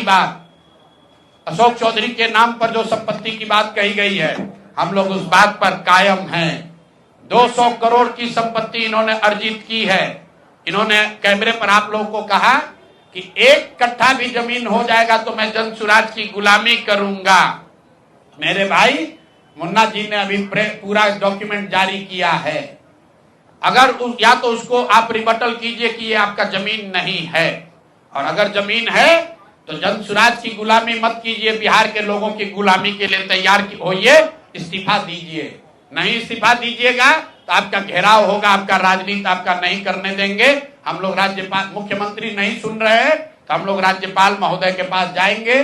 बात, अशोक चौधरी के नाम पर जो संपत्ति की बात कही गई है, हम लोग उस बात पर कायम हैं। 200 करोड़ की संपत्ति इन्होंने अर्जित की है। इन्होंने कैमरे पर आप लोगों को कहा कि 1 कट्ठा भी जमीन हो जाएगा तो मैं जन सुराज की गुलामी करूंगा। मेरे भाई मुन्ना जी ने अभी पूरा डॉक्यूमेंट जारी किया है। अगर या तो उसको आप रिबटल कीजिए कि ये आपका जमीन नहीं है, और अगर जमीन है तो जन सुराज की गुलामी मत कीजिए, बिहार के लोगों की गुलामी के लिए तैयार होइए, इस्तीफा दीजिए। नहीं इस्तीफा दीजिएगा तो आपका घेराव होगा, आपका राजनीति आपका नहीं करने देंगे। हम लोग राज्यपाल, मुख्यमंत्री नहीं सुन रहे हैं तो हम लोग राज्यपाल महोदय के पास जाएंगे,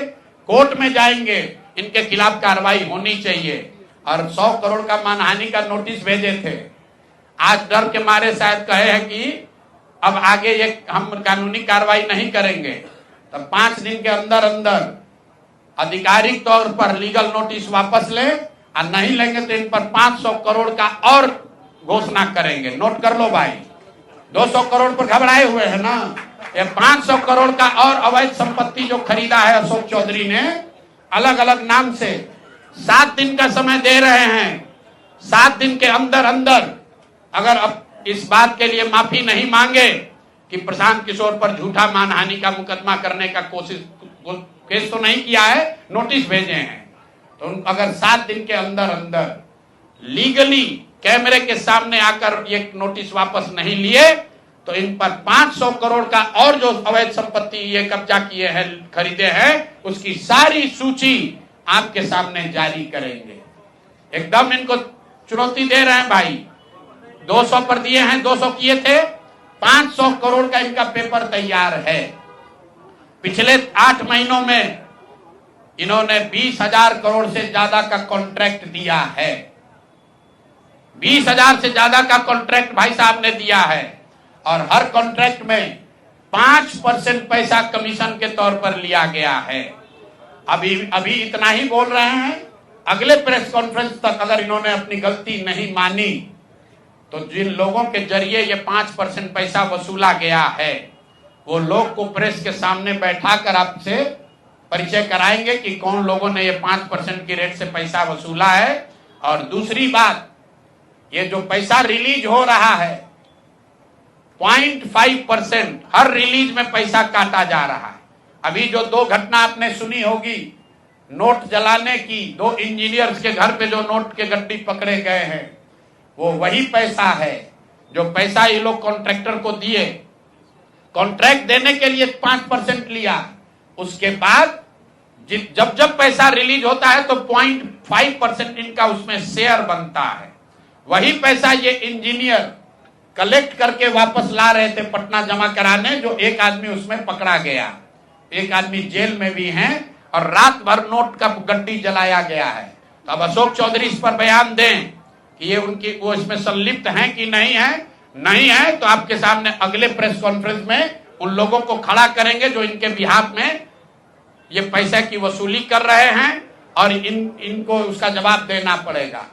कोर्ट में जाएंगे, इनके खिलाफ कार्रवाई होनी चाहिए। और 100 करोड़ का मानहानि का नोटिस भेजे थे, आज डर के मारे शायद कहे हैं कि अब आगे ये हम कानूनी कार्रवाई नहीं करेंगे। तो 5 दिन के अंदर अंदर आधिकारिक तौर पर लीगल नोटिस वापस लें, और नहीं लेंगे तो इन पर 500 करोड़ का और घोषणा करेंगे। नोट कर लो भाई, 200 करोड़ पर घबराए हुए हैं ना, ये 500 करोड़ का और अवैध संपत्ति जो खरीदा है अशोक चौधरी ने अलग अलग नाम से, 7 दिन का समय दे रहे हैं। 7 दिन के अंदर अंदर अगर अब इस बात के लिए माफी नहीं मांगे कि प्रशांत किशोर पर झूठा मानहानि का मुकदमा करने का केस तो नहीं किया है, नोटिस भेजे हैं, तो अगर 7 दिन के अंदर अंदर लीगली कैमरे के सामने आकर ये नोटिस वापस नहीं लिए तो इन पर 500 करोड़ का और जो अवैध संपत्ति ये कब्जा किए हैं, खरीदे हैं, उसकी सारी सूची आपके सामने जारी करेंगे। एकदम इनको चुनौती दे रहे हैं भाई। 200 पर दिए हैं, 200 किए थे, 500 करोड़ का इनका पेपर तैयार है। पिछले 8 महीनों में इन्होंने 20,000 करोड़ से ज्यादा का कॉन्ट्रैक्ट दिया है। 20,000 से ज्यादा का कॉन्ट्रैक्ट भाई साहब ने दिया है, और हर कॉन्ट्रैक्ट में 5% पैसा कमीशन के तौर पर लिया गया है। अभी इतना ही बोल रहे हैं, अगले प्रेस कॉन्फ्रेंस तक अगर इन्होंने अपनी गलती नहीं मानी तो जिन लोगों के जरिए ये 5% पैसा वसूला गया है, वो लोग को प्रेस के सामने बैठाकर आपसे परिचय कराएंगे कि कौन लोगों ने ये 5% की रेट से पैसा वसूला है। और दूसरी बात, ये जो पैसा रिलीज हो रहा है 0.5% हर रिलीज में पैसा काटा जा रहा है। अभी जो 2 घटना आपने सुनी होगी नोट जलाने की, 2 इंजीनियर्स के घर पे जो नोट के गड्डी पकड़े गए हैं, वो वही पैसा है जो पैसा ये लोग कॉन्ट्रैक्टर को दिए। कॉन्ट्रैक्ट देने के लिए 5% लिया, उसके बाद जब जब पैसा रिलीज होता है तो 0.5% इनका उसमें शेयर बनता है। वही पैसा ये इंजीनियर कलेक्ट करके वापस ला रहे थे पटना जमा कराने, जो एक आदमी उसमें पकड़ा गया, एक आदमी जेल में भी है, और रात भर नोट का गड्डी जलाया गया है। तो अब अशोक चौधरी इस पर बयान दें कि ये उनकी वो इसमें संलिप्त हैं कि नहीं है। नहीं है तो आपके सामने अगले प्रेस कॉन्फ्रेंस में उन लोगों को खड़ा करेंगे जो इनके बिहाफ में ये पैसे की वसूली कर रहे हैं, और इनको उसका जवाब देना पड़ेगा।